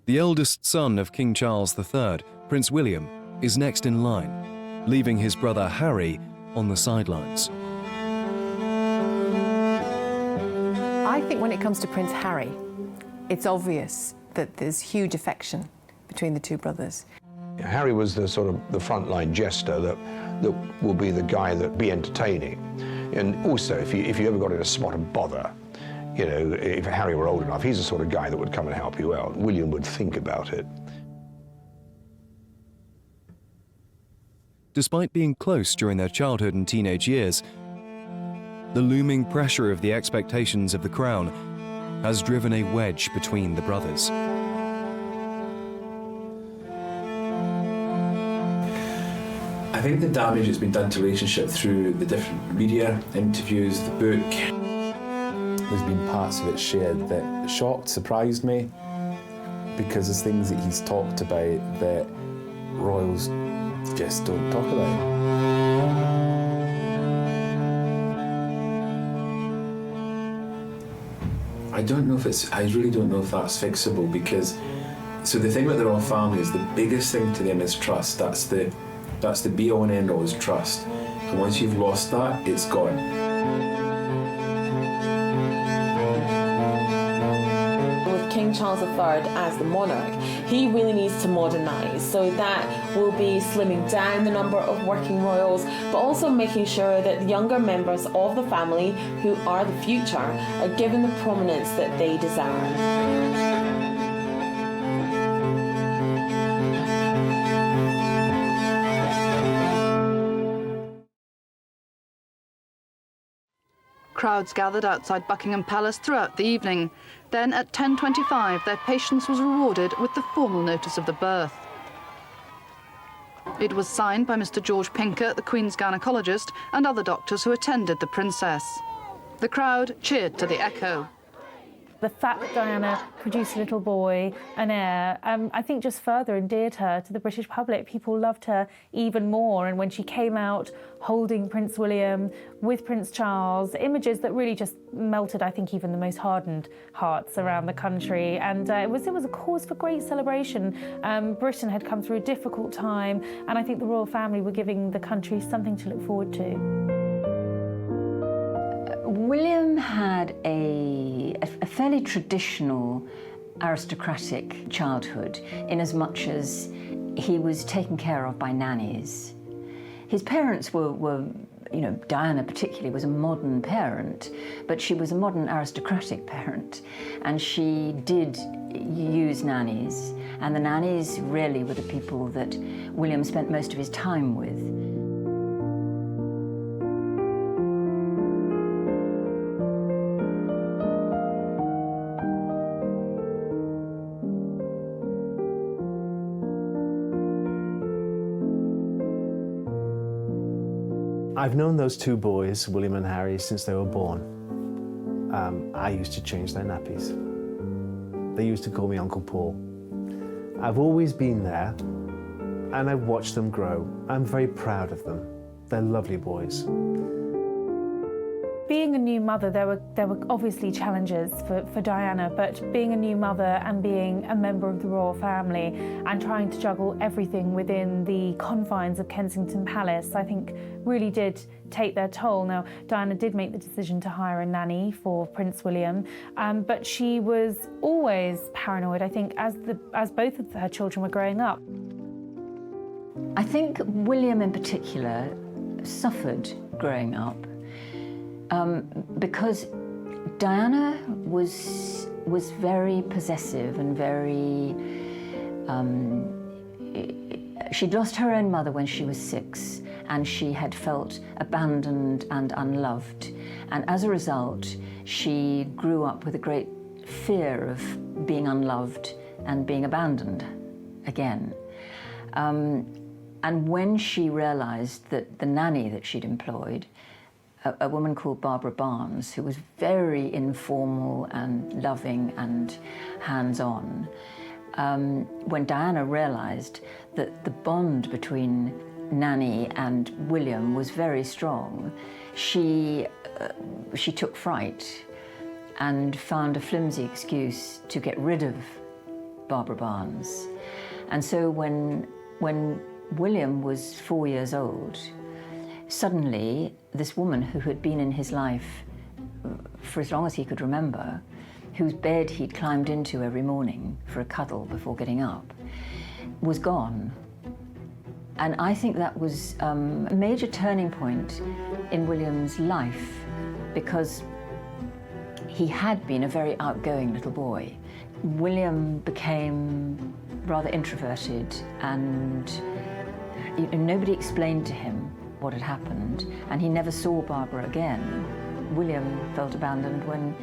The eldest son of King Charles III, Prince William, is next in line, leaving his brother Harry on the sidelines. I think when it comes to Prince Harry, it's obvious that there's huge affection between the two brothers. Harry was the sort of the frontline jester that will be the guy that be entertaining. And also, if you ever got in a spot of bother, you know, if Harry were old enough, he's the sort of guy that would come and help you out. William would think about it. Despite being close during their childhood and teenage years, the looming pressure of the expectations of the crown has driven a wedge between the brothers. I think the damage that's been done to the relationship through the different media interviews, the book. There's been parts of it shared that shocked, surprised me, because there's things that he's talked about that royals just don't talk about. I really don't know if that's fixable, because, so the thing about the royal family is the biggest thing to them is trust. That's the be-all and end-all is trust. And once you've lost that, it's gone. With King Charles III as the monarch, he really needs to modernise. So that will be slimming down the number of working royals, but also making sure that the younger members of the family, who are the future, are given the prominence that they deserve. Crowds gathered outside Buckingham Palace throughout the evening. Then at 10:25, their patience was rewarded with the formal notice of the birth. It was signed by Mr. George Pinker, the Queen's gynaecologist, and other doctors who attended the princess. The crowd cheered to the echo. The fact that Diana produced a little boy, an heir, I think just further endeared her to the British public. People loved her even more, and when she came out holding Prince William with Prince Charles, images that really just melted, I think, even the most hardened hearts around the country. And it was a cause for great celebration. Britain had come through a difficult time, and I think the royal family were giving the country something to look forward to. William had a fairly traditional aristocratic childhood, in as much as he was taken care of by nannies. His parents were, you know, Diana particularly was a modern parent, but she was a modern aristocratic parent, and she did use nannies, and the nannies really were the people that William spent most of his time with. I've known those two boys, William and Harry, since they were born. I used to change their nappies. They used to call me Uncle Paul. I've always been there, and I've watched them grow. I'm very proud of them. They're lovely boys. Being a new mother, there were obviously challenges for Diana, but being a new mother and being a member of the royal family and trying to juggle everything within the confines of Kensington Palace, I think really did take their toll. Now, Diana did make the decision to hire a nanny for Prince William, but she was always paranoid, I think, as both of her children were growing up. I think William in particular suffered growing up. Because Diana was very possessive and very. She'd lost her own mother when she was 6, and she had felt abandoned and unloved. And as a result, she grew up with a great fear of being unloved and being abandoned again. And when she realized that the nanny that she'd employed, a woman called Barbara Barnes, who was very informal and loving and hands-on, when Diana realised that the bond between Nanny and William was very strong, she took fright and found a flimsy excuse to get rid of Barbara Barnes. And so when William was 4 years old, suddenly this woman who had been in his life for as long as he could remember, whose bed he'd climbed into every morning for a cuddle before getting up, was gone. And I think that was a major turning point in William's life, because he had been a very outgoing little boy. William became rather introverted, and nobody explained to him what had happened, and he never saw Barbara again. William felt abandoned when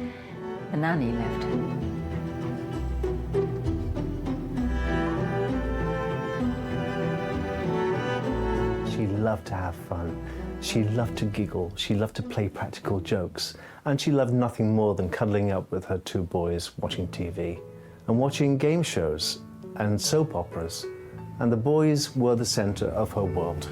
the nanny left him. She loved to have fun. She loved to giggle. She loved to play practical jokes. And she loved nothing more than cuddling up with her two boys, watching TV and watching game shows and soap operas. And the boys were the centre of her world.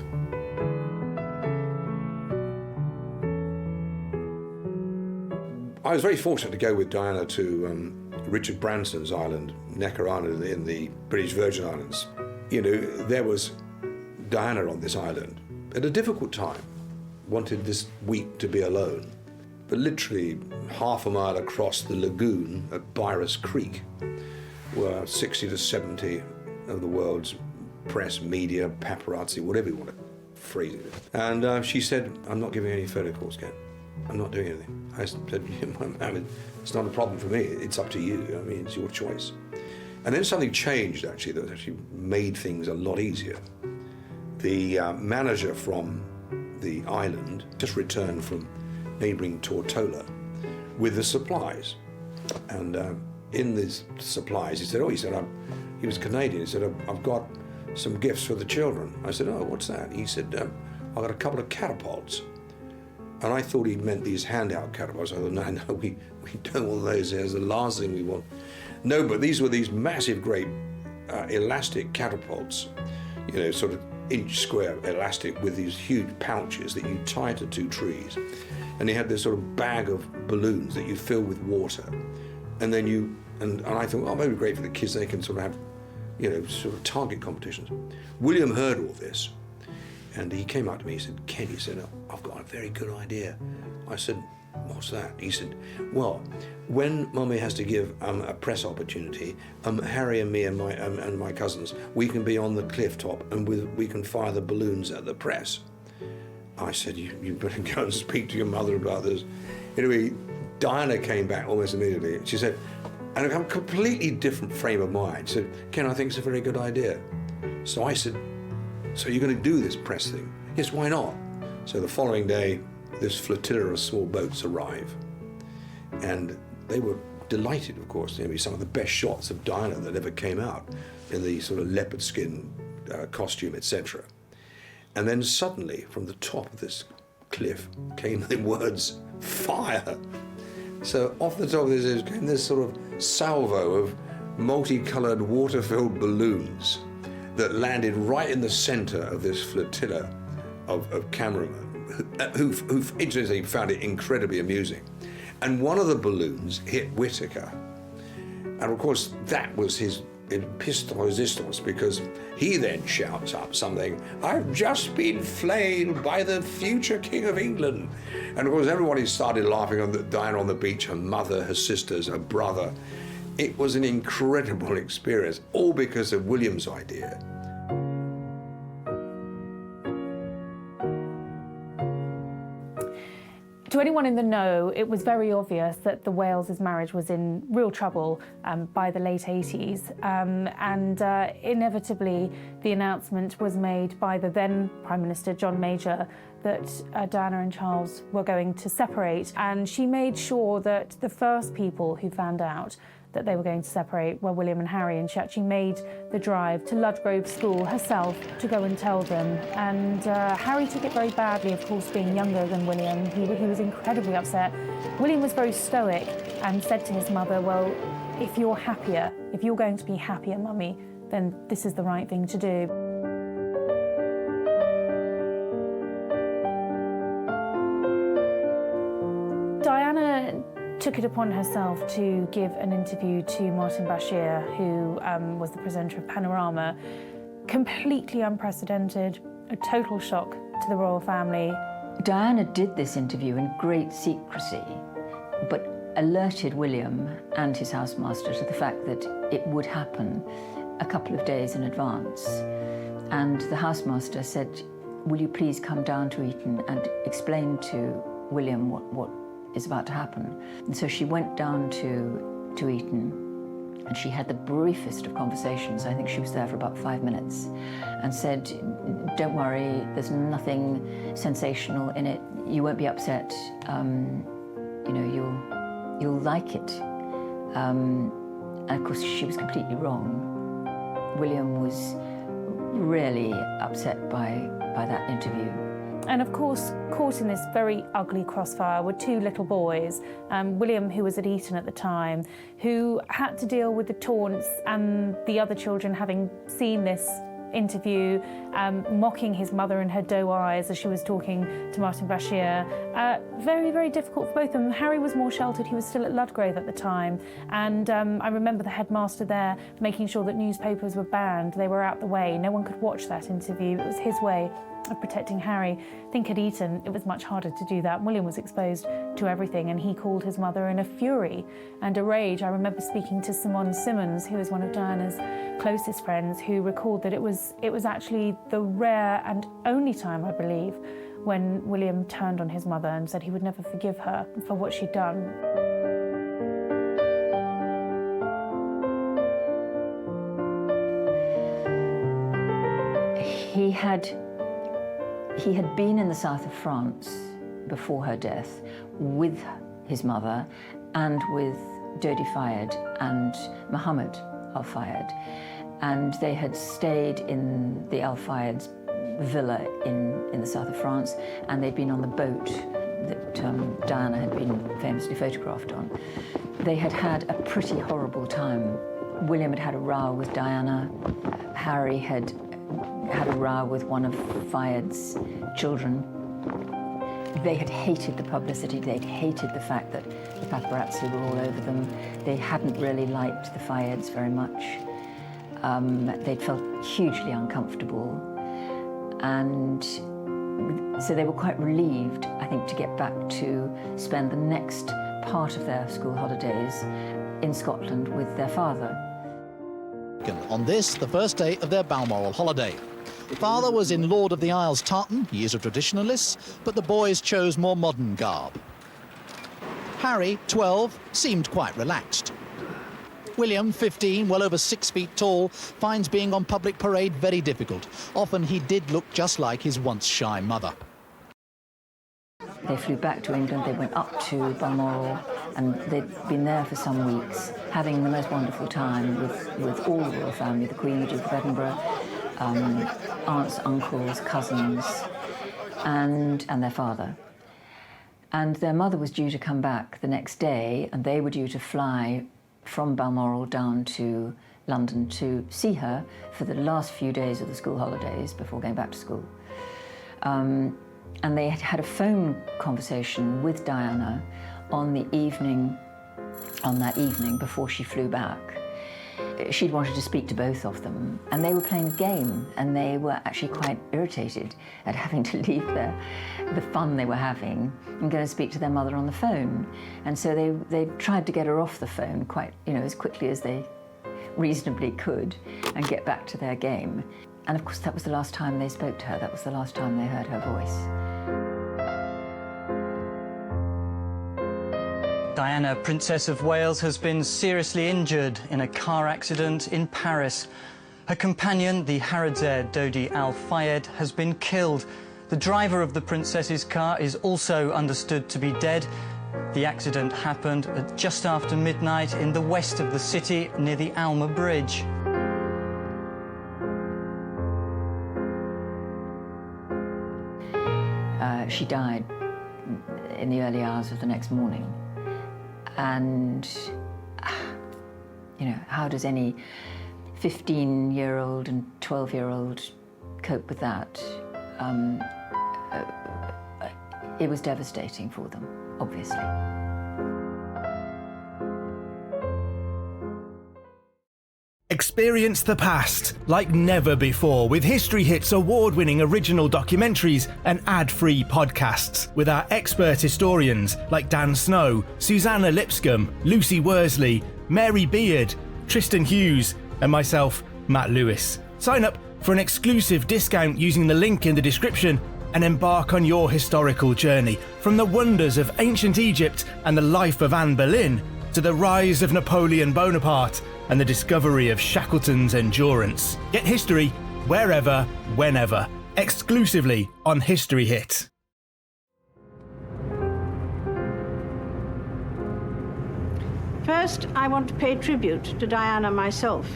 I was very fortunate to go with Diana to Richard Branson's island, Necker Island in the British Virgin Islands. You know, there was Diana on this island at a difficult time, wanted this week to be alone. But literally half a mile across the lagoon at Byrus Creek were 60 to 70 of the world's press, media, paparazzi, whatever you want to phrase it. And she said, "I'm not giving any photo calls, Ken. I'm not doing anything." I said, I mean, it's not a problem for me. It's up to you. I mean, it's your choice. And then something changed, actually, that actually made things a lot easier. The manager from the island just returned from neighbouring Tortola with the supplies. And in these supplies, he said, he was Canadian. He said, "I've got some gifts for the children." I said, "Oh, what's that?" He said, "I've got a couple of catapults." And I thought he meant these handout catapults. I thought, no, we don't want those. There's the last thing we want. No, but these were these massive, great elastic catapults, you know, sort of inch square elastic with these huge pouches that you tie to two trees. And he had this sort of bag of balloons that you fill with water. And then and I thought, oh, maybe great for the kids. They can sort of have, you know, sort of target competitions. William heard all this. And he came up to me, he said, "Ken," he said, "I've got a very good idea." I said, "What's that?" He said, "Well, when Mummy has to give a press opportunity, Harry and me and my cousins, we can be on the cliff top and we can fire the balloons at the press." I said, you better go and speak to your mother about this. Anyway, Diana came back almost immediately. She said, and a completely different frame of mind, she said, "Ken, I think it's a very good idea." So I said, "So you're going to do this press thing?" "Yes, why not?" So the following day, this flotilla of small boats arrive. And they were delighted, of course. They were some of the best shots of Diana that ever came out in the sort of leopard skin costume, etc. And then suddenly, from the top of this cliff, came the words, "Fire!" So off the top of this came this sort of salvo of multicolored water-filled balloons that landed right in the center of this flotilla of cameramen who interestingly found it incredibly amusing. And one of the balloons hit Whittaker. And of course, that was his pièce de résistance, because he then shouts up something, "I've just been flayed by the future King of England." And of course, everybody started laughing on Diana on the beach, her mother, her sisters, her brother. It was an incredible experience, all because of William's idea. To anyone in the know, it was very obvious that the Wales' marriage was in real trouble by the late 80s. Inevitably, the announcement was made by the then Prime Minister, John Major, that Diana and Charles were going to separate. And she made sure that the first people who found out that they were going to separate were William and Harry, and she actually made the drive to Ludgrove School herself to go and tell them. And Harry took it very badly, of course, being younger than William. He was incredibly upset. William was very stoic and said to his mother, "Well, if you're happier, if you're going to be happier, Mummy, then this is the right thing to do." Diana took it upon herself to give an interview to Martin Bashir, who was the presenter of Panorama. Completely unprecedented, a total shock to the royal family. Diana did this interview in great secrecy, but alerted William and his housemaster to the fact that it would happen a couple of days in advance. And the housemaster said, "Will you please come down to Eton and explain to William what is about to happen?" And so she went down to Eton, and she had the briefest of conversations. I think she was there for about 5 minutes, and said, "Don't worry, there's nothing sensational in it. You won't be upset. You know, you'll like it." And of course, she was completely wrong. William was really upset by that interview. And of course, caught in this very ugly crossfire were two little boys, William, who was at Eton at the time, who had to deal with the taunts and the other children having seen this interview, mocking his mother and her doe eyes as she was talking to Martin Bashir. Very, very difficult for both of them. Harry was more sheltered. He was still at Ludgrove at the time. And I remember the headmaster there making sure that newspapers were banned. They were out the way. No one could watch that interview. It was his way of protecting Harry. I think at Eton it was much harder to do that. William was exposed to everything, and he called his mother in a fury and a rage. I remember speaking to Simone Simmons, who was one of Diana's closest friends, who recalled that it was actually the rare and only time, I believe, when William turned on his mother and said he would never forgive her for what she'd done. He had been in the south of France before her death with his mother and with Dodi Fayed and Mohammed Al Fayed, and they had stayed in the Al Fayed's villa in the south of France, and they'd been on the boat that Diana had been famously photographed on. They had had a pretty horrible time. William had had a row with Diana. Harry had had a row with one of Fayed's children. They had hated the publicity. They'd hated the fact that the paparazzi were all over them. They hadn't really liked the Fayeds very much. They'd felt hugely uncomfortable. And so they were quite relieved, I think, to get back to spend the next part of their school holidays in Scotland with their father. On this, the first day of their Balmoral holiday. Father was in Lord of the Isles tartan, he is a traditionalist, but the boys chose more modern garb. Harry, 12, seemed quite relaxed. William, 15, well over 6 feet tall, finds being on public parade very difficult. Often he did look just like his once shy mother. They flew back to England, they went up to Balmoral, and they'd been there for some weeks, having the most wonderful time with all the royal family, the Queen, the Duke of Edinburgh, aunts, uncles, cousins, and their father. And their mother was due to come back the next day, and they were due to fly from Balmoral down to London to see her for the last few days of the school holidays before going back to school. And they had had a phone conversation with Diana on that evening before she flew back. She'd wanted to speak to both of them, and they were playing a game, and they were actually quite irritated at having to leave the fun they were having and go and speak to their mother on the phone. And so they tried to get her off the phone quite, as quickly as they reasonably could and get back to their game. And of course, that was the last time they spoke to her. That was the last time they heard her voice. Diana, Princess of Wales, has been seriously injured in a car accident in Paris. Her companion, the Harrods heir Dodi Al Fayed, has been killed. The driver of the princess's car is also understood to be dead. The accident happened at just after midnight in the west of the city near the Alma Bridge. She died in the early hours of the next morning. And, how does any 15-year-old and 12-year-old cope with that? It was devastating for them, obviously. Experience the past like never before with History Hits award-winning original documentaries and ad-free podcasts with our expert historians like Dan Snow, Susanna Lipscomb, Lucy Worsley, Mary Beard, Tristan Hughes and myself, Matt Lewis. Sign up for an exclusive discount using the link in the description and embark on your historical journey from the wonders of ancient Egypt and the life of Anne Boleyn to the rise of Napoleon Bonaparte and the discovery of Shackleton's endurance. Get history wherever, whenever, exclusively on History Hit. First, I want to pay tribute to Diana myself.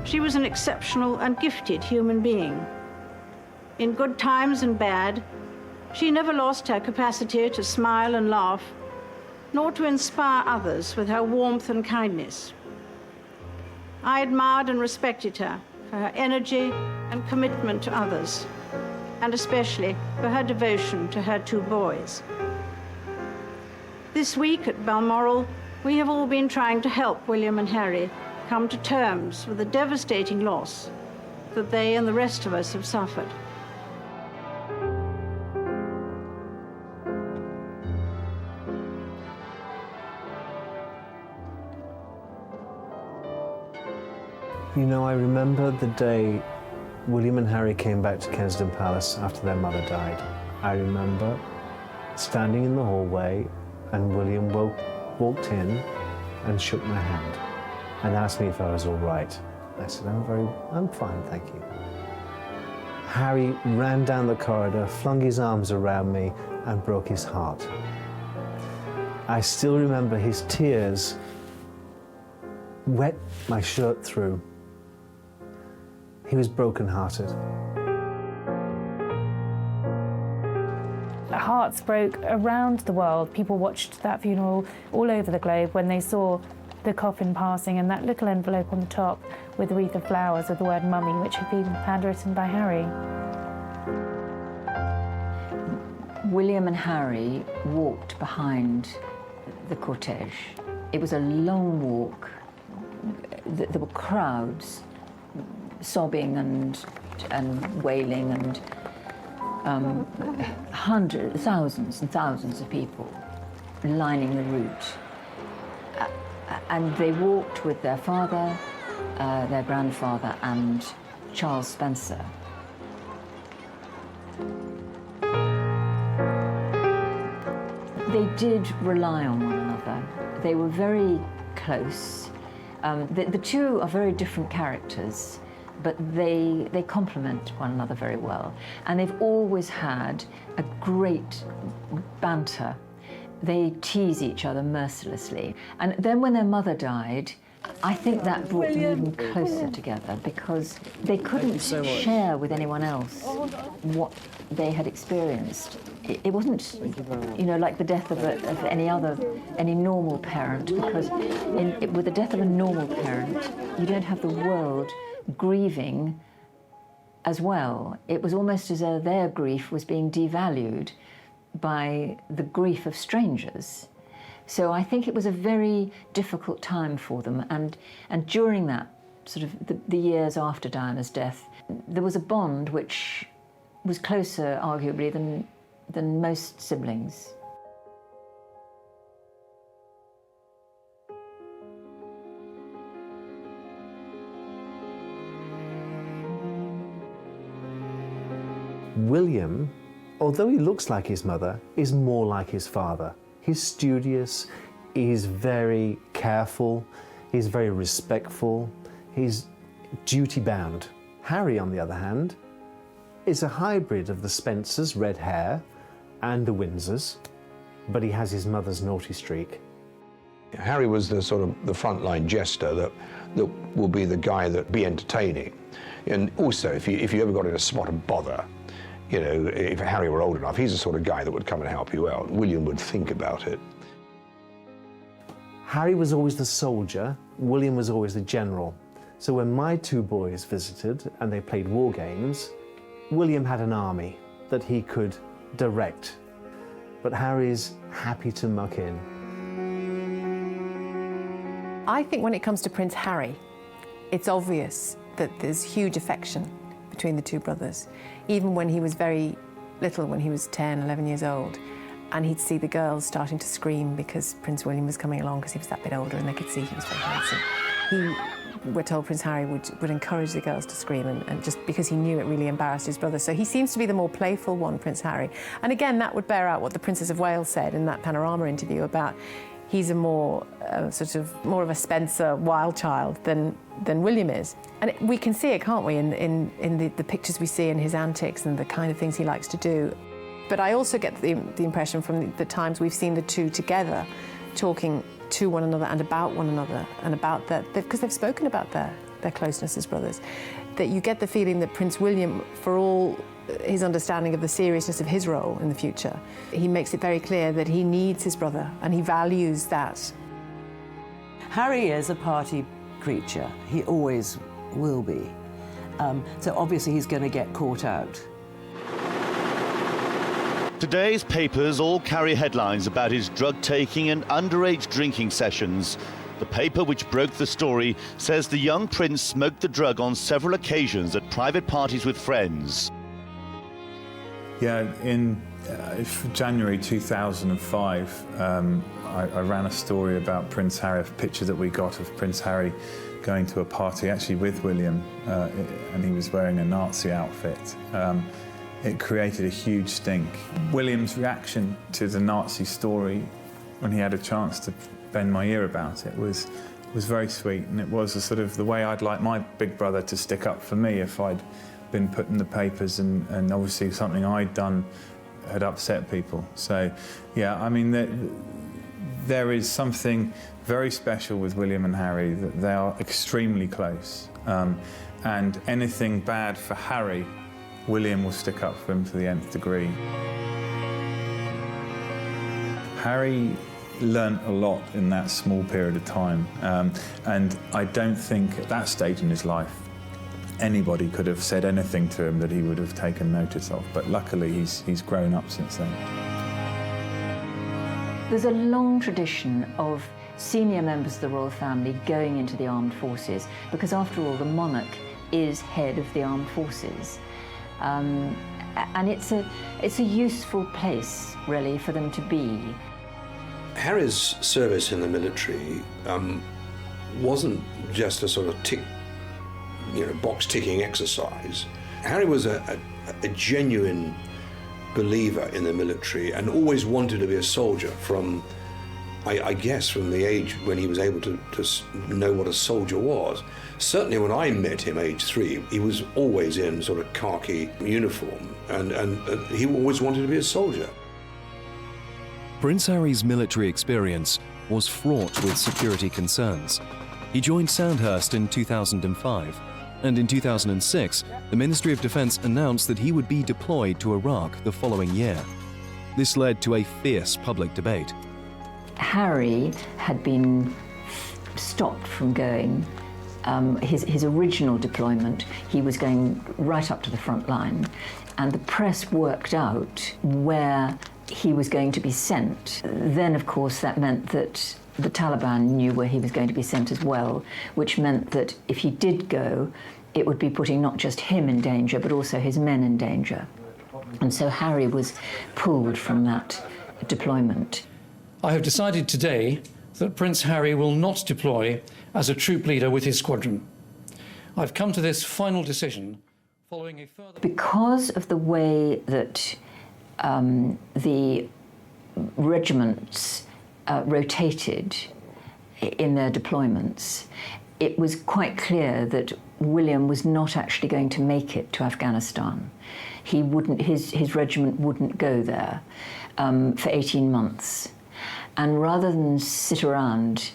She was an exceptional and gifted human being. In good times and bad, she never lost her capacity to smile and laugh, nor to inspire others with her warmth and kindness. I admired and respected her for her energy and commitment to others, and especially for her devotion to her two boys. This week at Balmoral, we have all been trying to help William and Harry come to terms with the devastating loss that they and the rest of us have suffered. You know, I remember the day William and Harry came back to Kensington Palace after their mother died. I remember standing in the hallway and William walked in and shook my hand and asked me if I was all right. I said, I'm fine, thank you. Harry ran down the corridor, flung his arms around me and broke his heart. I still remember his tears wet my shirt through. He was broken-hearted. Hearts broke around the world. People watched that funeral all over the globe when they saw the coffin passing and that little envelope on the top with a wreath of flowers with the word mummy, which had been handwritten by Harry. William and Harry walked behind the cortege. It was a long walk. There were crowds sobbing and wailing and thousands and thousands of people lining the route. And they walked with their father, their grandfather and Charles Spencer. They did rely on one another. They were very close. The two are very different characters, but they complement one another very well. And they've always had a great banter. They tease each other mercilessly. And then when their mother died, I think that brought them even closer together because they couldn't share with anyone else what they had experienced. It wasn't, you know, like the death of any normal parent, because with the death of a normal parent, you don't have the world grieving as well. It was almost as though their grief was being devalued by the grief of strangers. So I think it was a very difficult time for them, and during that sort of the years after Diana's death, there was a bond which was closer, arguably, than most siblings. William, although he looks like his mother, is more like his father. He's studious, he's very careful, he's very respectful, he's duty-bound. Harry, on the other hand, is a hybrid of the Spencers' red hair and the Windsors, but he has his mother's naughty streak. Harry was the sort of the frontline jester that will be the guy that be entertaining. And also, if you ever got in a spot of bother, you know, if Harry were old enough, he's the sort of guy that would come and help you out. William would think about it. Harry was always the soldier, William was always the general. So when my two boys visited and they played war games, William had an army that he could direct, but Harry's happy to muck in. I think when it comes to Prince Harry, It's obvious that there's huge affection between the two brothers. Even when he was very little, when he was 10, 11 years old, and he'd see the girls starting to scream because Prince William was coming along because he was that bit older and they could see he was very handsome. We're told Prince Harry would encourage the girls to scream, and just because he knew it really embarrassed his brother. So he seems to be the more playful one, Prince Harry. And again, that would bear out what the Princess of Wales said in that Panorama interview about he's a more more of a Spencer wild child than William is. And we can see it, can't we, in the pictures we see in his antics and the kind of things he likes to do. But I also get the impression from the times we've seen the two together talking to one another and about one another and about that, because they've spoken about their closeness as brothers, that you get the feeling that Prince William, for all his understanding of the seriousness of his role in the future, he makes it very clear that he needs his brother and he values that. Harry is a party creature. He always will be. So obviously he's going to get caught out. Today's papers all carry headlines about his drug-taking and underage drinking sessions. The paper which broke the story says the young prince smoked the drug on several occasions at private parties with friends. Yeah, in January 2005, I ran a story about Prince Harry, a picture that we got of Prince Harry going to a party, actually with William, and he was wearing a Nazi outfit. It created a huge stink. William's reaction to the Nazi story, when he had a chance to bend my ear about it, was very sweet, and it was a sort of the way I'd like my big brother to stick up for me if I'd been put in the papers and obviously something I'd done had upset people. So, yeah, I mean, there is something very special with William and Harry, that they are extremely close. And anything bad for Harry, William will stick up for him to the nth degree. Harry learnt a lot in that small period of time, and I don't think at that stage in his life anybody could have said anything to him that he would have taken notice of, but luckily he's grown up since then. There's a long tradition of senior members of the royal family going into the armed forces, because after all, the monarch is head of the armed forces. And it's a useful place, really, for them to be. Harry's service in the military wasn't just a sort of box-ticking exercise. Harry was a genuine believer in the military and always wanted to be a soldier from, I guess, from the age when he was able to know what a soldier was. Certainly when I met him, age 3, he was always in sort of khaki uniform, and he always wanted to be a soldier. Prince Harry's military experience was fraught with security concerns. He joined Sandhurst in 2005, and in 2006, the Ministry of Defence announced that he would be deployed to Iraq the following year. This led to a fierce public debate. Harry had been stopped from going. His original deployment, he was going right up to the front line, and the press worked out where he was going to be sent. Then, of course, that meant that the Taliban knew where he was going to be sent as well, which meant that if he did go, it would be putting not just him in danger, but also his men in danger. And so Harry was pulled from that deployment. I have decided today that Prince Harry will not deploy as a troop leader with his squadron. I've come to this final decision following a further... Because of the way that the regiments rotated in their deployments, it was quite clear that William was not actually going to make it to Afghanistan. He wouldn't, his regiment wouldn't go there for 18 months. And rather than sit around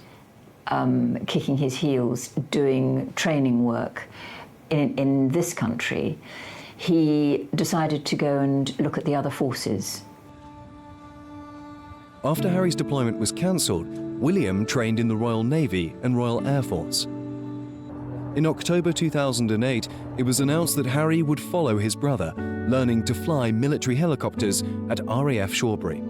kicking his heels, doing training work in this country, he decided to go and look at the other forces. After Harry's deployment was cancelled, William trained in the Royal Navy and Royal Air Force. In October 2008, it was announced that Harry would follow his brother, learning to fly military helicopters at RAF Shawbury.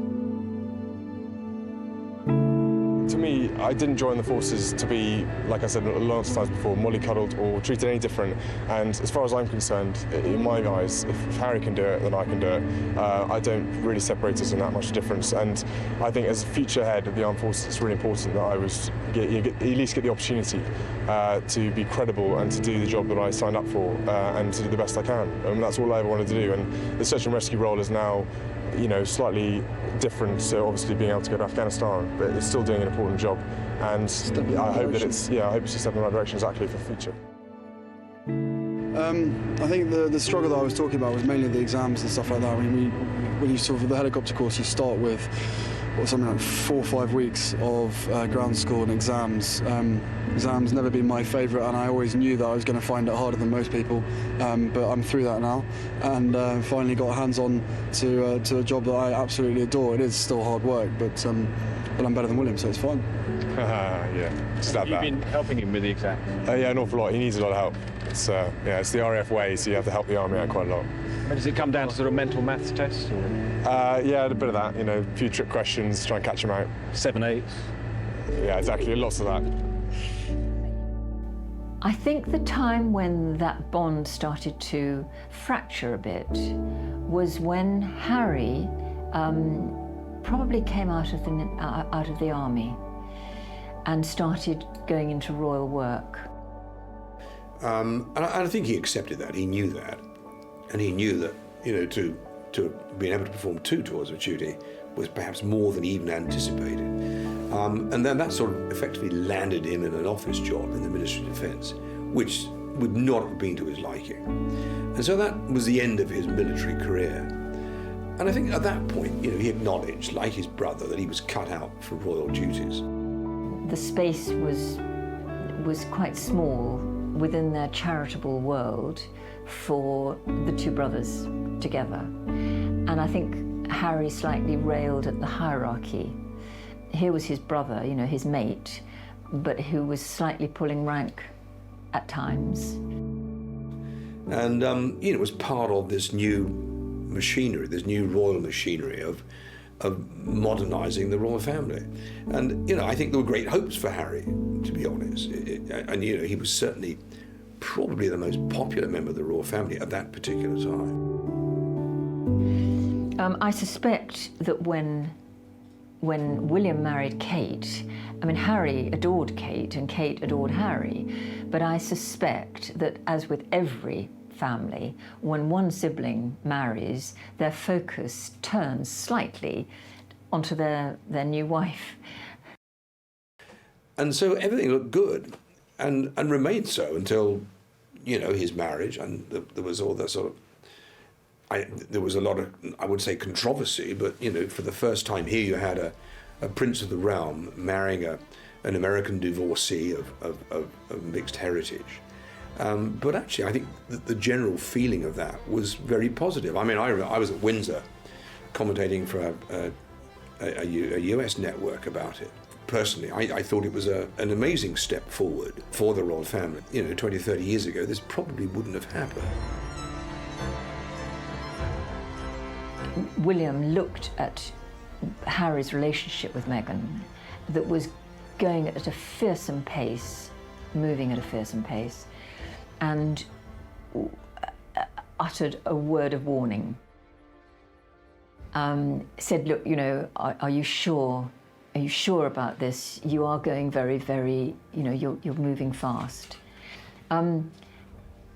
To me, I didn't join the forces to be, like I said a lot of times before, mollycoddled or treated any different. And as far as I'm concerned, in my eyes, if Harry can do it, then I can do it. I don't really separate us in that much difference. And I think as future head of the armed forces, it's really important that I at least get the opportunity to be credible and to do the job that I signed up for and to do the best I can. And that's all I ever wanted to do. And the search and rescue role is now, slightly different, so obviously being able to go to Afghanistan, but it's still doing an important job. And I hope that it's a step in the right direction exactly for the future. I think the struggle that I was talking about was mainly the exams and stuff like that. I mean, when you sort of the helicopter course, you start with something like 4 or 5 weeks of ground school and exams. Exams never been my favourite, and I always knew that I was going to find it harder than most people. But I'm through that now, and finally got hands-on to a job that I absolutely adore. It is still hard work, but I'm better than William, so it's fine. Yeah, just add that. You've been helping him with the exam? Yeah, an awful lot. He needs a lot of help. It's it's the RAF way, so you have to help the army out quite a lot. But does it come down to sort of mental maths tests? Yeah, a bit of that. A few trick questions, try and catch him out. 7 8s. Yeah, exactly. Lots of that. I think the time when that bond started to fracture a bit was when Harry probably came out of the army and started going into royal work. And I think he accepted that. He knew that, and he knew that to being able to perform 2 tours of duty was perhaps more than he even anticipated. And then that sort of effectively landed him in an office job in the Ministry of Defence, which would not have been to his liking. And so that was the end of his military career. And I think at that point, he acknowledged, like his brother, that he was cut out for royal duties. The space was quite small within their charitable world for the 2 brothers together. And I think Harry slightly railed at the hierarchy. Here was his brother, his mate, but who was slightly pulling rank at times. And, it was part of this new machinery, this new royal machinery of modernising the royal family. And, I think there were great hopes for Harry, to be honest. And, he was certainly probably the most popular member of the royal family at that particular time. I suspect that when William married Kate, Harry adored Kate and Kate adored Harry, but I suspect that, as with every family, when one sibling marries, their focus turns slightly onto their new wife. And so everything looked good and remained so until, his marriage, and there was all the sort of, there was a lot of, I would say, controversy, but, for the first time here you had a prince of the realm marrying an American divorcee of mixed heritage. But actually, I think the general feeling of that was very positive. I was at Windsor commentating for a US network about it. Personally, I thought it was an amazing step forward for the royal family. 20, 30 years ago, this probably wouldn't have happened. William looked at Harry's relationship with Meghan that was going at a fearsome pace, moving at a fearsome pace, and uttered a word of warning. Said, look, are you sure? Are you sure about this? You are going very, very, you're moving fast.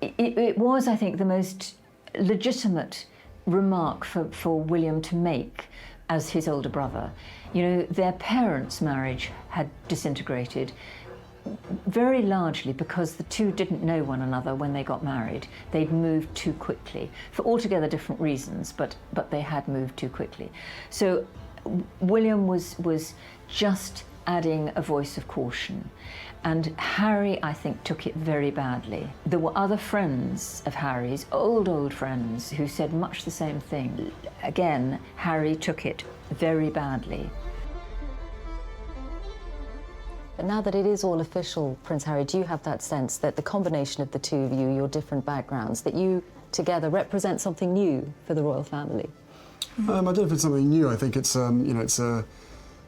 It was, I think, the most legitimate remark for William to make as his older brother. Their parents' marriage had disintegrated very largely because the 2 didn't know one another when they got married. They'd moved too quickly for altogether different reasons, but they had moved too quickly. So William was just adding a voice of caution. And Harry, I think, took it very badly. There were other friends of Harry's, old friends, who said much the same thing. Again, Harry took it very badly. But now that it is all official, Prince Harry, do you have that sense that the combination of the 2 of you, your different backgrounds, that you together represent something new for the royal family? I don't know if it's something new. I think it's,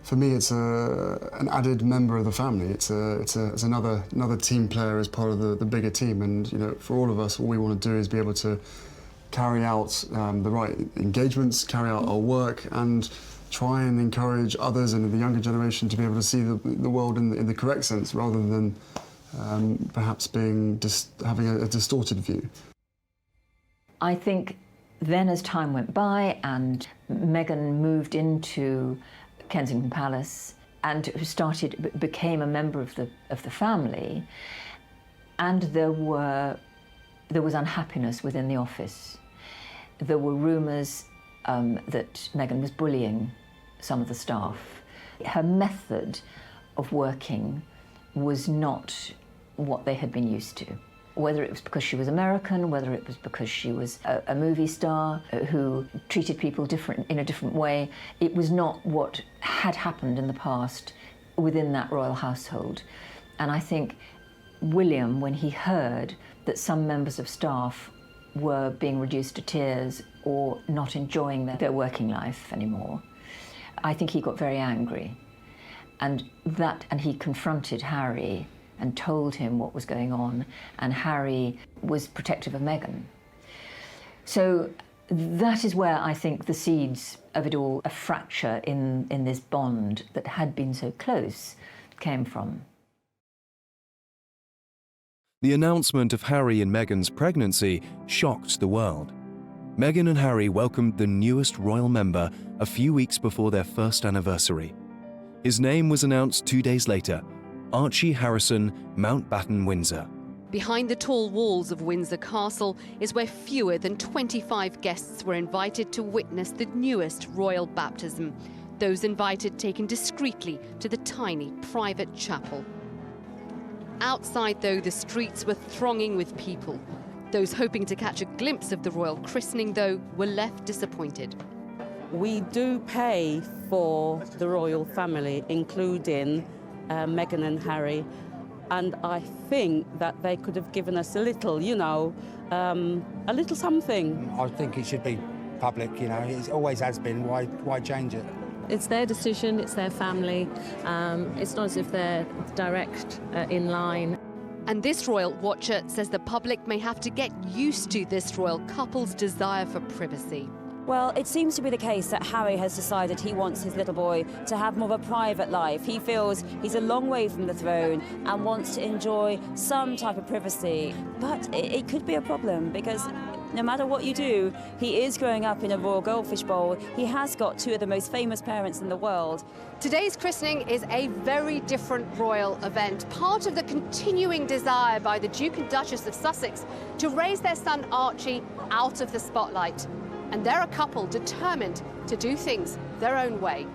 for me, it's an added member of the family. It's another team player as part of the bigger team. And you know, for all of us, all we want to do is be able to carry out the right engagements, carry out our work, and try and encourage others and the younger generation to be able to see the world in the correct sense, rather than perhaps having a distorted view. I think then, as time went by and Meghan moved into Kensington Palace and became a member of the family, and there was unhappiness within the office. There were rumours that Meghan was bullying some of the staff. Her method of working was not what they had been used to. Whether it was because she was American, whether it was because she was a movie star who treated people in a different way, it was not what had happened in the past within that royal household. And I think William, when he heard that some members of staff were being reduced to tears or not enjoying their working life anymore, I think he got very angry. And he confronted Harry and told him what was going on, and Harry was protective of Meghan. So that is where I think the seeds of it all, a fracture in this bond that had been so close, came from. The announcement of Harry and Meghan's pregnancy shocked the world. Meghan and Harry welcomed the newest royal member a few weeks before their first anniversary. His name was announced 2 days later, Archie Harrison, Mountbatten, Windsor. Behind the tall walls of Windsor Castle is where fewer than 25 guests were invited to witness the newest royal baptism. Those invited taken discreetly to the tiny private chapel. Outside, though, the streets were thronging with people. Those hoping to catch a glimpse of the royal christening, though, were left disappointed. We do pay for the royal family, including Meghan and Harry, and I think that they could have given us a little, a little something. I think it should be public, it always has been. Why change it? It's their decision, it's their family. It's not as if they're direct in line. And this royal watcher says the public may have to get used to this royal couple's desire for privacy. Well, it seems to be the case that Harry has decided he wants his little boy to have more of a private life. He feels he's a long way from the throne and wants to enjoy some type of privacy. But it could be a problem because no matter what you do, he is growing up in a royal goldfish bowl. He has got two of the most famous parents in the world. Today's christening is a very different royal event, part of the continuing desire by the Duke and Duchess of Sussex to raise their son Archie out of the spotlight. And they're a couple determined to do things their own way.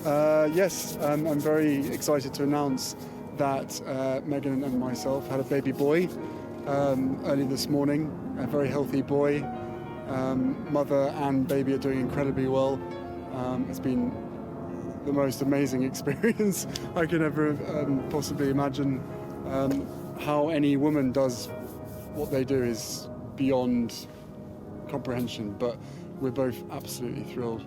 Yes, I'm very excited to announce that Meghan and myself had a baby boy early this morning, a very healthy boy. Mother and baby are doing incredibly well. It's been the most amazing experience I could ever possibly imagine. How any woman does what they do is beyond comprehension, but we're both absolutely thrilled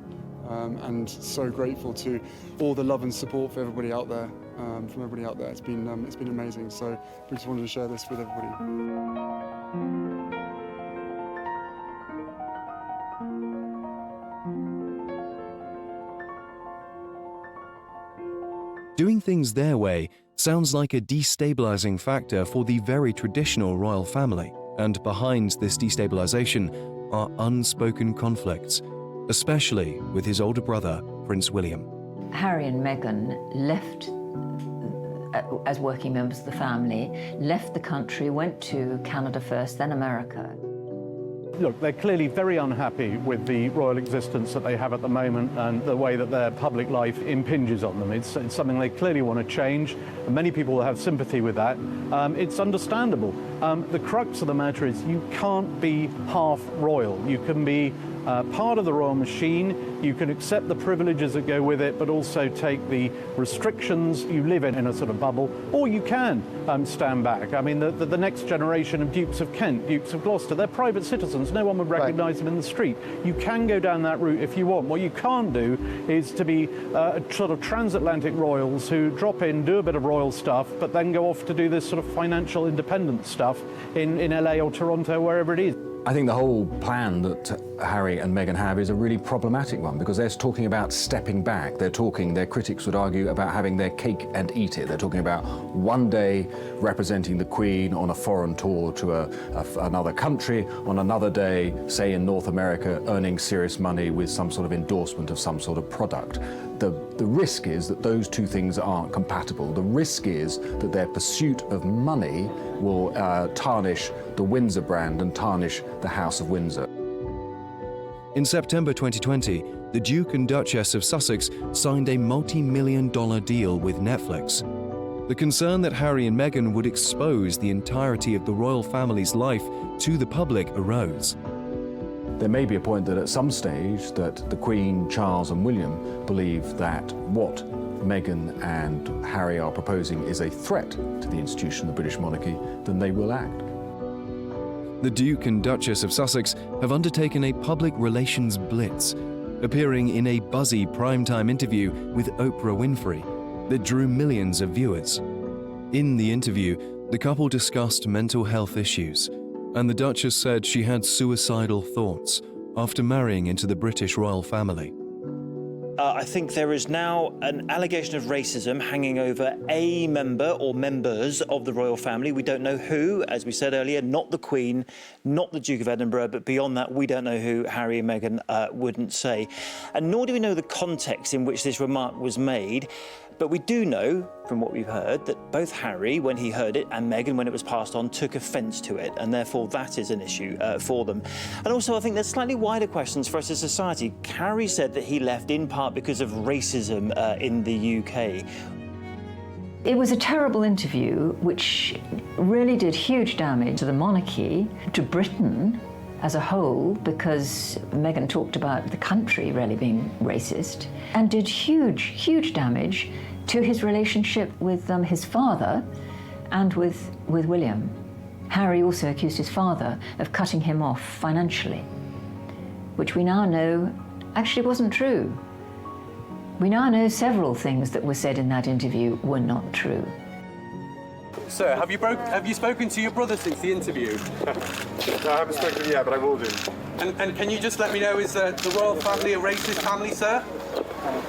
and so grateful to all the love and support for everybody out there, from everybody out there. It's been amazing. So we just wanted to share this with everybody. Doing things their way sounds like a destabilizing factor for the very traditional royal family, and behind this destabilization are unspoken conflicts, especially with his older brother, Prince William. Harry and Meghan left as working members of the family, left the country, went to Canada first, then America. Look, they're clearly very unhappy with the royal existence that they have at the moment and the way that their public life impinges on them. It's something they clearly want to change, and many people have sympathy with that. It's understandable. The crux of the matter is you can't be half royal. You can be part of the royal machine, you can accept the privileges that go with it, but also take the restrictions. You live in a sort of bubble, or you can stand back. I mean, the next generation of Dukes of Kent, Dukes of Gloucester, they're private citizens. No one would recognise them in the street. You can go down that route if you want. What you can't do is to be sort of transatlantic royals who drop in, do a bit of royal stuff, but then go off to do this sort of financial independence stuff in LA or Toronto, wherever it is. I think the whole plan that Harry and Meghan have is a really problematic one, because they're talking about stepping back. Their critics would argue, about having their cake and eat it. They're talking about one day representing the Queen on a foreign tour to another country, on another day, say in North America, earning serious money with some sort of endorsement of some sort of product. The risk is that those two things aren't compatible. The risk is that their pursuit of money will tarnish the Windsor brand and tarnish the House of Windsor. In September 2020, the Duke and Duchess of Sussex signed a multi-million-dollar deal with Netflix. The concern that Harry and Meghan would expose the entirety of the royal family's life to the public arose. There may be a point that at some stage that the Queen, Charles and William believe that what Meghan and Harry are proposing is a threat to the institution of the British monarchy, then they will act. The Duke and Duchess of Sussex have undertaken a public relations blitz, appearing in a buzzy primetime interview with Oprah Winfrey that drew millions of viewers. In the interview, the couple discussed mental health issues, and the Duchess said she had suicidal thoughts after marrying into the British royal family. I think there is now an allegation of racism hanging over a member or members of the royal family. We don't know who, as we said earlier, not the Queen, not the Duke of Edinburgh, but beyond that, we don't know who. Harry and Meghan wouldn't say. And nor do we know the context in which this remark was made. But we do know, from what we've heard, that both Harry, when he heard it, and Meghan, when it was passed on, took offence to it, and therefore that is an issue for them. And also, I think there's slightly wider questions for us as a society. Harry said that he left in part because of racism in the UK. It was a terrible interview, which really did huge damage to the monarchy, to Britain as a whole, because Meghan talked about the country really being racist, and did huge damage to his relationship with his father and with William. Harry also accused his father of cutting him off financially, which we now know actually wasn't true. We now know several things that were said in that interview were not true. Sir, have you spoken to your brother since the interview? No, I haven't spoken yet, but I will do. And can you just let me know, is the royal family a racist family, sir?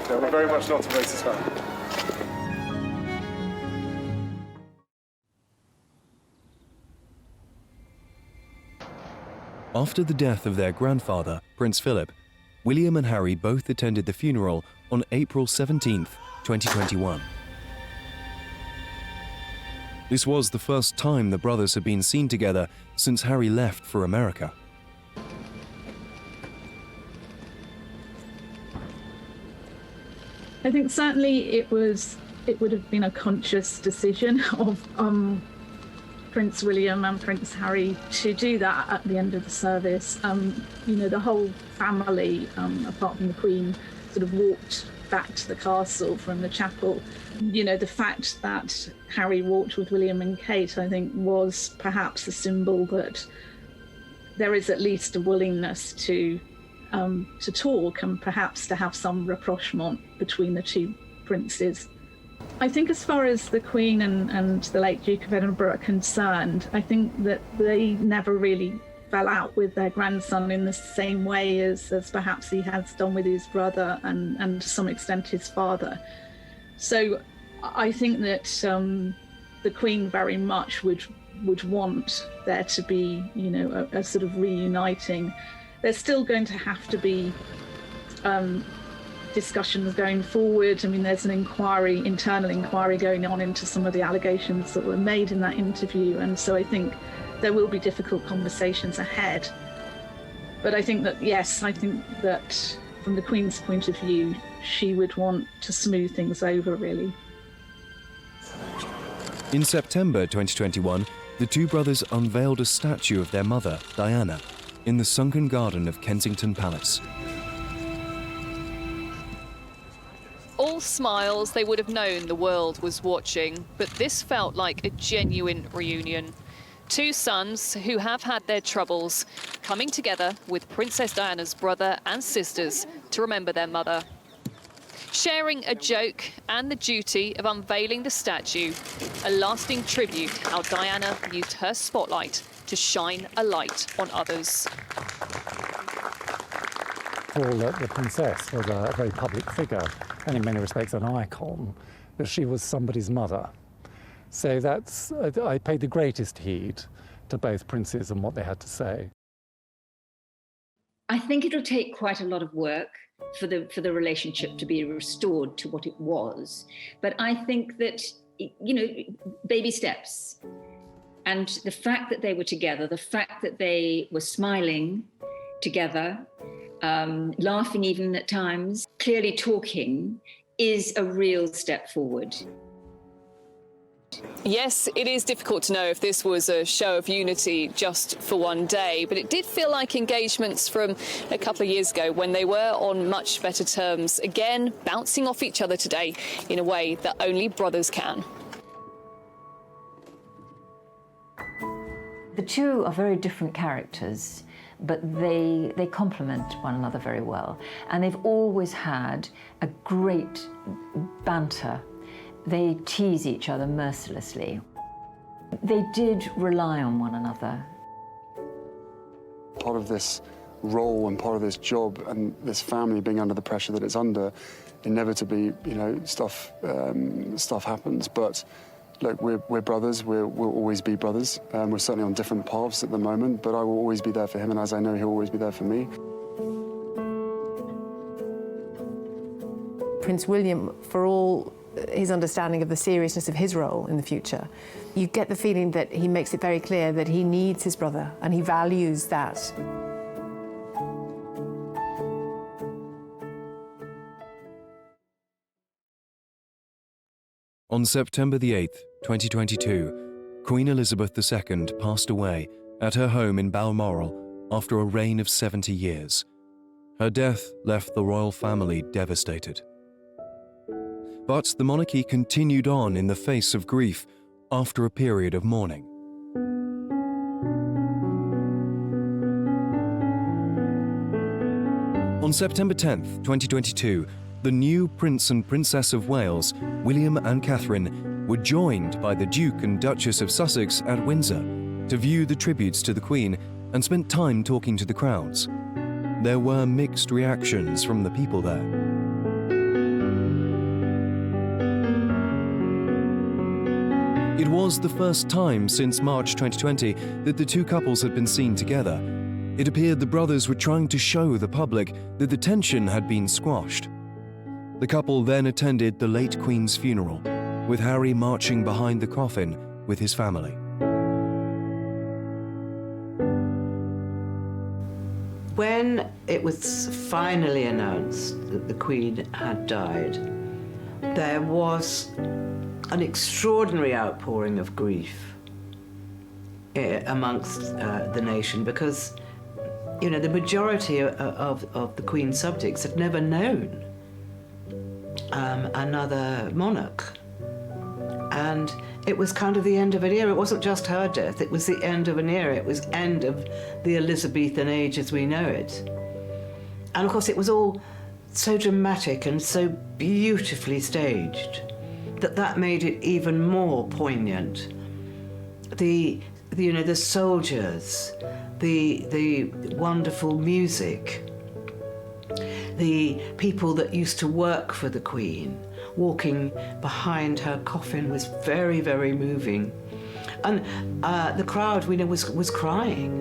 No, we're very much not a racist family. After the death of their grandfather, Prince Philip, William and Harry both attended the funeral on April 17th, 2021. This was the first time the brothers had been seen together since Harry left for America. I think certainly it would have been a conscious decision of Prince William and Prince Harry to do that at the end of the service. You know, the whole family, apart from the Queen, sort of walked back to the castle from the chapel. You know, the fact that Harry walked with William and Kate, I think, was perhaps a symbol that there is at least a willingness to talk and perhaps to have some rapprochement between the two princes. I think as far as the Queen and the late Duke of Edinburgh are concerned, I think that they never really fell out with their grandson in the same way as perhaps he has done with his brother and to some extent his father. So I think that the Queen very much would want there to be, you know, a sort of reuniting. There's still going to have to be discussions going forward. I mean, there's an internal inquiry going on into some of the allegations that were made in that interview, and so I think there will be difficult conversations ahead. But I think that, yes, I think that from the Queen's point of view, she would want to smooth things over, really. In September 2021, the the two brothers unveiled a statue of their mother, Diana, in the sunken garden of Kensington Palace. All smiles, they would have known the world was watching, but this felt like a genuine reunion. Two sons who have had their troubles coming together with Princess Diana's brother and sisters to remember their mother. Sharing a joke and the duty of unveiling the statue, a lasting tribute how Diana used her spotlight to shine a light on others. Paul, the princess was a very public figure and in many respects an icon, but she was somebody's mother. So I paid the greatest heed to both princes and what they had to say. I think it'll take quite a lot of work for the relationship to be restored to what it was. But I think that, baby steps. And the fact that they were together, the fact that they were smiling together, laughing even at times, clearly talking, is a real step forward. Yes, it is difficult to know if this was a show of unity just for one day, but it did feel like engagements from a couple of years ago when they were on much better terms, again, bouncing off each other today in a way that only brothers can. The two are very different characters, but they complement one another very well. And they've always had a great banter. They tease each other mercilessly. They did rely on one another. Part of this role and part of this job and this family being under the pressure that it's under, inevitably, stuff happens. But look, we're brothers. We'll always be brothers. We're certainly on different paths at the moment, but I will always be there for him, and as I know, he'll always be there for me. Prince William, for all his understanding of the seriousness of his role in the future, you get the feeling that he makes it very clear that he needs his brother and he values that. On September the 8th, 2022, Queen Elizabeth II passed away at her home in Balmoral after a reign of 70 years. Her death left the royal family devastated. But the monarchy continued on in the face of grief after a period of mourning. On September 10th, 2022, the new Prince and Princess of Wales, William and Catherine, were joined by the Duke and Duchess of Sussex at Windsor to view the tributes to the Queen and spent time talking to the crowds. There were mixed reactions from the people there. It was the first time since March 2020 that the two couples had been seen together. It appeared the brothers were trying to show the public that the tension had been squashed. The couple then attended the late Queen's funeral, with Harry marching behind the coffin with his family. When it was finally announced that the Queen had died, there was an extraordinary outpouring of grief amongst the nation because, the majority of the Queen's subjects had never known another monarch. And it was kind of the end of an era. It wasn't just her death, it was the end of an era. It was end of the Elizabethan age as we know it. And of course it was all so dramatic and so beautifully staged that made it even more poignant. The soldiers, the wonderful music, the people that used to work for the Queen, walking behind her coffin was very, very moving. And the crowd, was crying.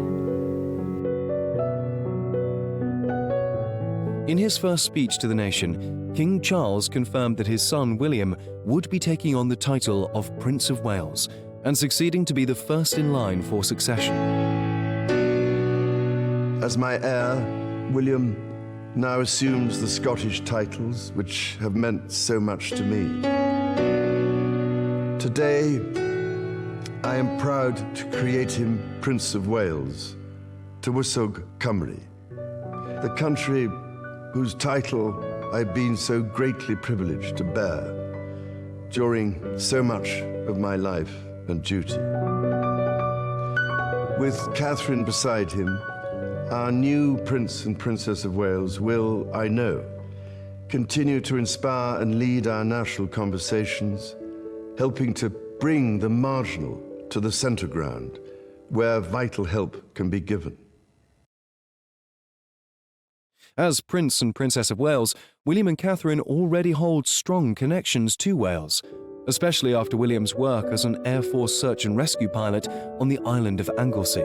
In his first speech to the nation, King Charles confirmed that his son William would be taking on the title of Prince of Wales and succeeding to be the first in line for succession. As my heir, William now assumes the Scottish titles which have meant so much to me. Today, I am proud to create him Prince of Wales, Tywysog Cymru, the country whose title I've been so greatly privileged to bear during so much of my life and duty. With Catherine beside him, our new Prince and Princess of Wales will, I know, continue to inspire and lead our national conversations, helping to bring the marginal to the centre ground, where vital help can be given. As Prince and Princess of Wales, William and Catherine already hold strong connections to Wales, especially after William's work as an Air Force search and rescue pilot on the island of Anglesey.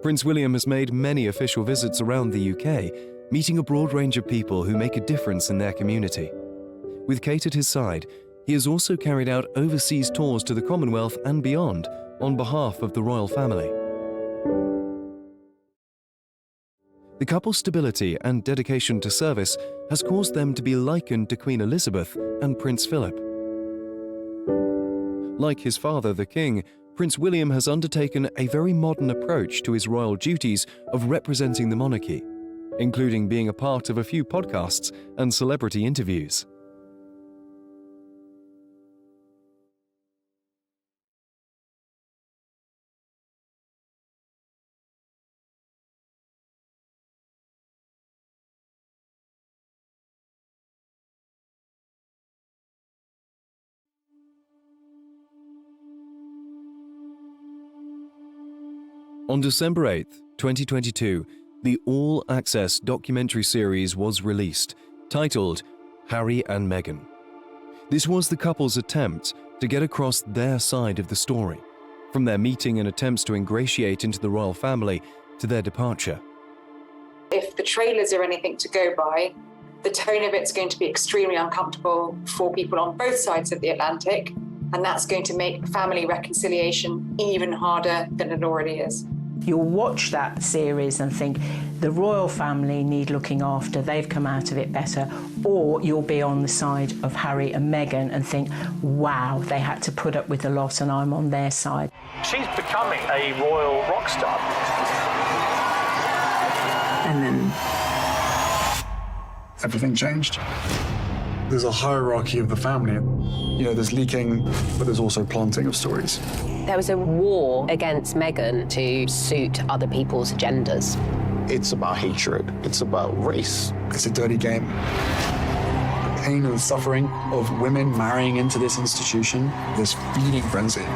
Prince William has made many official visits around the UK, meeting a broad range of people who make a difference in their community. With Kate at his side, he has also carried out overseas tours to the Commonwealth and beyond on behalf of the royal family. The couple's stability and dedication to service has caused them to be likened to Queen Elizabeth and Prince Philip. Like his father, the King, Prince William has undertaken a very modern approach to his royal duties of representing the monarchy, including being a part of a few podcasts and celebrity interviews. On December 8, 2022, the all-access documentary series was released, titled Harry and Meghan. This was the couple's attempt to get across their side of the story, from their meeting and attempts to ingratiate into the royal family to their departure. If the trailers are anything to go by, the tone of it's going to be extremely uncomfortable for people on both sides of the Atlantic, and that's going to make family reconciliation even harder than it already is. You'll watch that series and think, the royal family need looking after, they've come out of it better, or you'll be on the side of Harry and Meghan and think, wow, they had to put up with a lot and I'm on their side. She's becoming a royal rock star. And then everything changed. There's a hierarchy of the family. You know, there's leaking, but there's also planting of stories. There was a war against Meghan to suit other people's agendas. It's about hatred. It's about race. It's a dirty game. The pain and suffering of women marrying into this institution, this feeding frenzy.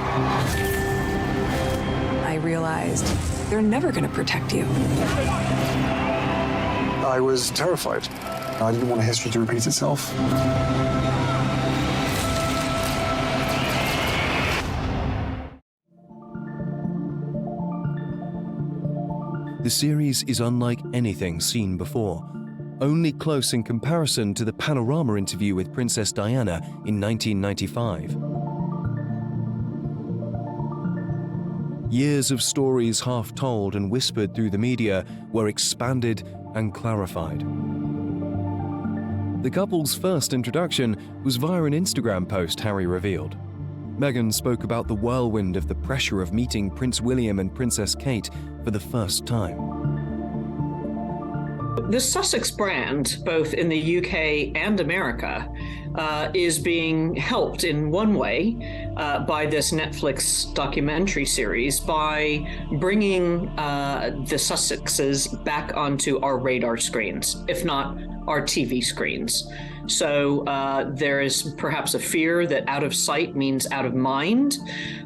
I realized they're never going to protect you. I was terrified. I didn't want history to repeat itself. The series is unlike anything seen before, only close in comparison to the Panorama interview with Princess Diana in 1995. Years of stories half told and whispered through the media were expanded and clarified. The couple's first introduction was via an Instagram post Harry revealed. Meghan spoke about the whirlwind of the pressure of meeting Prince William and Princess Kate for the first time. The Sussex brand, both in the UK and America, is being helped in one way by this Netflix documentary series by bringing the Sussexes back onto our radar screens, if not our TV screens. So there is perhaps a fear that out of sight means out of mind,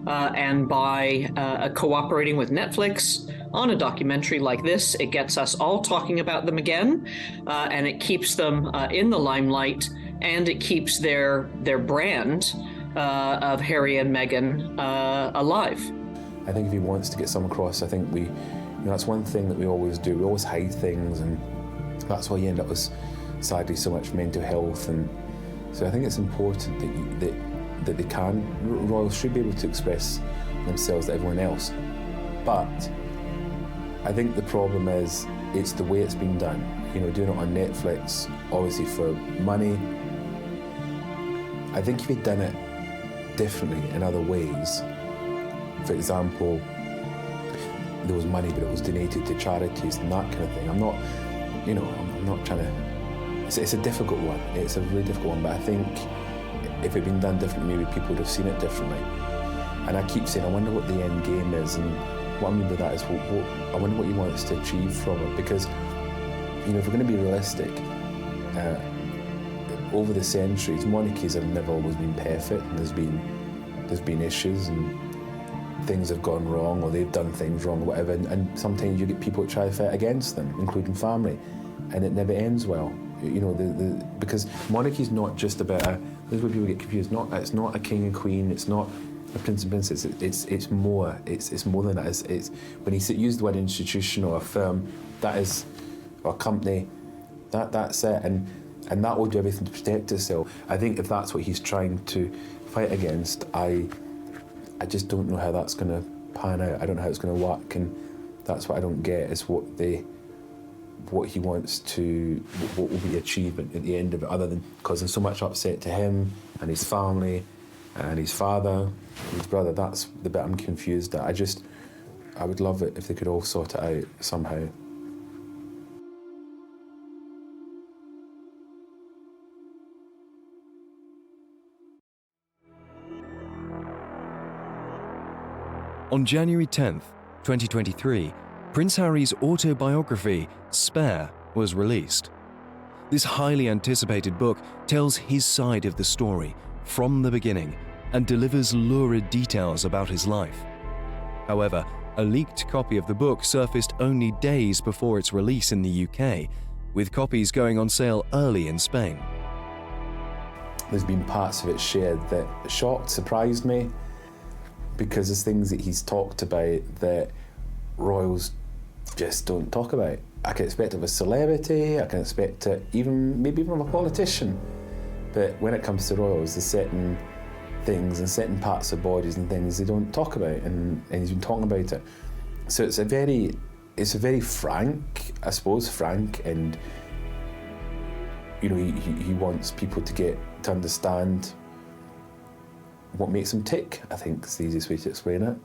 and by cooperating with Netflix on a documentary like this, it gets us all talking about them again, and it keeps them in the limelight, and it keeps their brand of Harry and Meghan alive. I think if he wants to get some across, I think that's one thing that we always do. We always hide things, and that's why you end up with, sadly, so much mental health. And so I think it's important that they can. Royals should be able to express themselves to everyone else. But I think the problem is it's the way it's been done. Doing it on Netflix, obviously for money. I think if he'd done it differently in other ways. For example, there was money, but it was donated to charities and that kind of thing. I'm not trying to. It's a difficult one. It's a really difficult one. But I think if it had been done differently, maybe people would have seen it differently. And I keep saying, I wonder what the end game is. And what I mean by that is, I wonder what he wants to achieve from it. Because, if we're going to be realistic, over the centuries, monarchies have never always been perfect. And there's been issues and things have gone wrong, or they've done things wrong, or whatever. And sometimes you get people that try to fight against them, including family, and it never ends well. Because monarchy is not just about this is where people get confused. It's not a king and queen. It's not a prince and princess. It's more. It's more than that. It's when he used the word institution or a firm, that is, or a company, that's it. And that will do everything to protect itself. I think if that's what he's trying to fight against, I just don't know how that's going to pan out. I don't know how it's going to work, and that's what I don't get, is what he wants to, what will be achievement at the end of it, other than causing so much upset to him and his family and his father, his brother. That's the bit I'm confused at. I would love it if they could all sort it out somehow. On January 10th, 2023, Prince Harry's autobiography, Spare, was released. This highly anticipated book tells his side of the story from the beginning and delivers lurid details about his life. However, a leaked copy of the book surfaced only days before its release in the UK, with copies going on sale early in Spain. There's been parts of it shared that shocked, surprised me, because there's things that he's talked about that royals just don't talk about. I can expect it of a celebrity, I can expect it maybe even of a politician, but when it comes to royals, there's certain things and certain parts of bodies and things they don't talk about, and he's been talking about it. So it's a very frank, I suppose, and he wants people to understand what makes him tick, I think is the easiest way to explain it.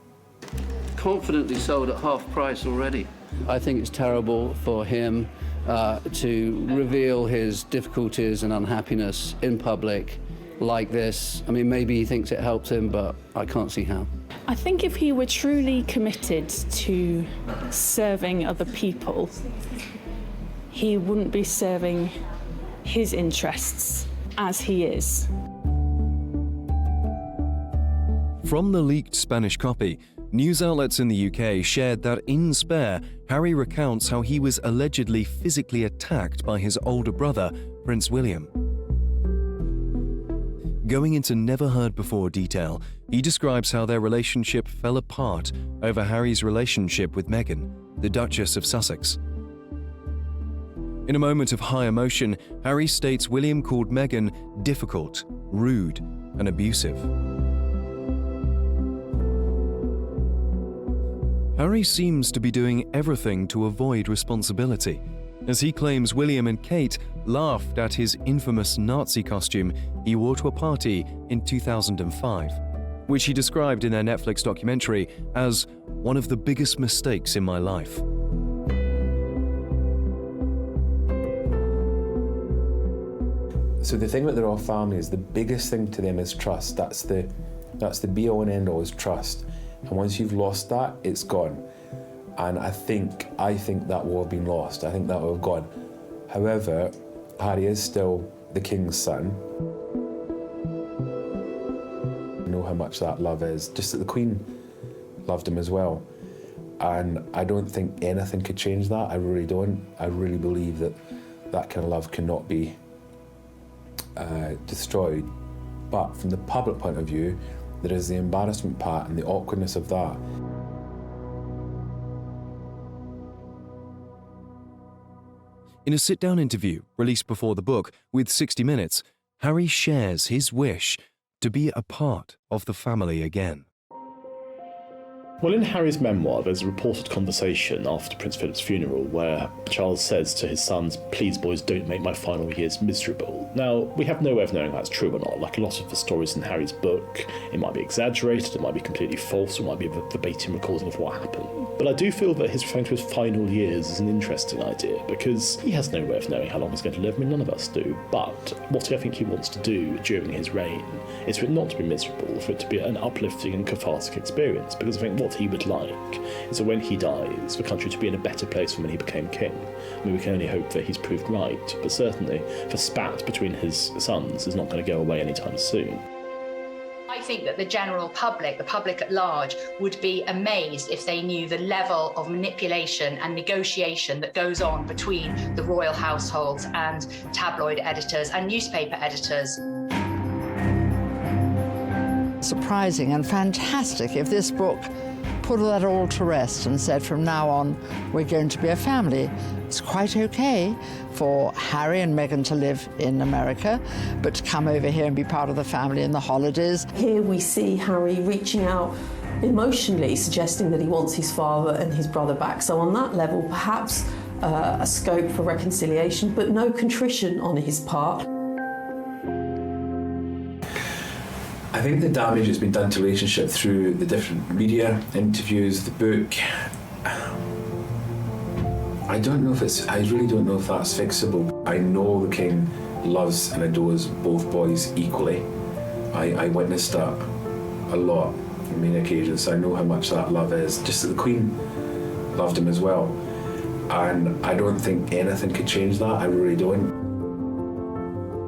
Confidently sold at half price already. I think it's terrible for him to reveal his difficulties and unhappiness in public like this. I mean, maybe he thinks it helps him, but I can't see how. I think if he were truly committed to serving other people, he wouldn't be serving his interests as he is. From the leaked Spanish copy, news outlets in the UK shared that in Spare, Harry recounts how he was allegedly physically attacked by his older brother, Prince William. Going into never-heard-before detail, he describes how their relationship fell apart over Harry's relationship with Meghan, the Duchess of Sussex. In a moment of high emotion, Harry states William called Meghan difficult, rude, and abusive. Harry seems to be doing everything to avoid responsibility, as he claims William and Kate laughed at his infamous Nazi costume he wore to a party in 2005, which he described in their Netflix documentary as one of the biggest mistakes in my life. So the thing with the royal family is the biggest thing to them is trust. That's the be-all and end-all is trust. And once you've lost that, it's gone. And I think that will have been lost. I think that will have gone. However, Harry is still the king's son. I know how much that love is. Just that the Queen loved him as well. And I don't think anything could change that. I really don't. I really believe that that kind of love cannot be destroyed. But from the public point of view, there is the embarrassment part and the awkwardness of that. In a sit-down interview released before the book with 60 Minutes, Harry shares his wish to be a part of the family again. Well, in Harry's memoir, there's a reported conversation after Prince Philip's funeral where Charles says to his sons, "Please, boys, don't make my final years miserable." Now, we have no way of knowing if that's true or not. Like a lot of the stories in Harry's book, it might be exaggerated, it might be completely false, or it might be a verbatim recording of what happened. But I do feel that his referring to his final years is an interesting idea, because he has no way of knowing how long he's going to live. I mean, none of us do. But what I think he wants to do during his reign is for it not to be miserable, for it to be an uplifting and cathartic experience, because I think what he would like is that when he dies, the country to be in a better place than when he became king. I mean, we can only hope that he's proved right, but certainly the spat between his sons is not going to go away anytime soon. I think that the general public, the public at large, would be amazed if they knew the level of manipulation and negotiation that goes on between the royal households and tabloid editors and newspaper editors. Surprising and fantastic if this book put that all to rest and said from now on we're going to be a family. It's quite okay for Harry and Meghan to live in America, but to come over here and be part of the family in the holidays. Here we see Harry reaching out emotionally, suggesting that he wants his father and his brother back. So on that level, perhaps a scope for reconciliation, but no contrition on his part. I think the damage that's been done to the relationship through the different media interviews, the book, I really don't know if that's fixable. I know the king loves and adores both boys equally. I witnessed that a lot on many occasions, so I know how much that love is. Just that the queen loved him as well. And I don't think anything could change that, I really don't.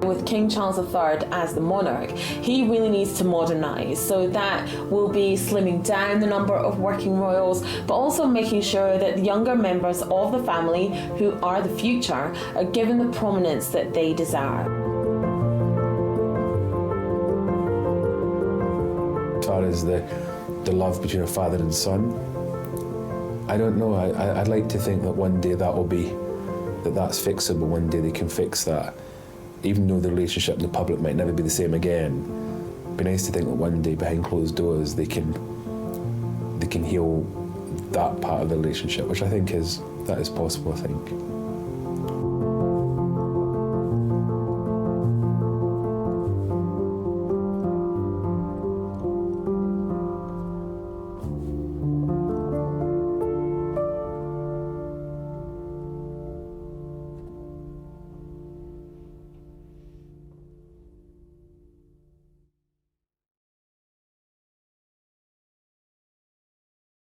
With King Charles III as the monarch, he really needs to modernise. So that will be slimming down the number of working royals, but also making sure that the younger members of the family, who are the future, are given the prominence that they deserve. As far as the love between a father and son, I don't know. I'd like to think that one day that's fixable. One day they can fix that. Even though the relationship in the public might never be the same again, it'd be nice to think that one day behind closed doors they can heal that part of the relationship, which I think is possible, I think.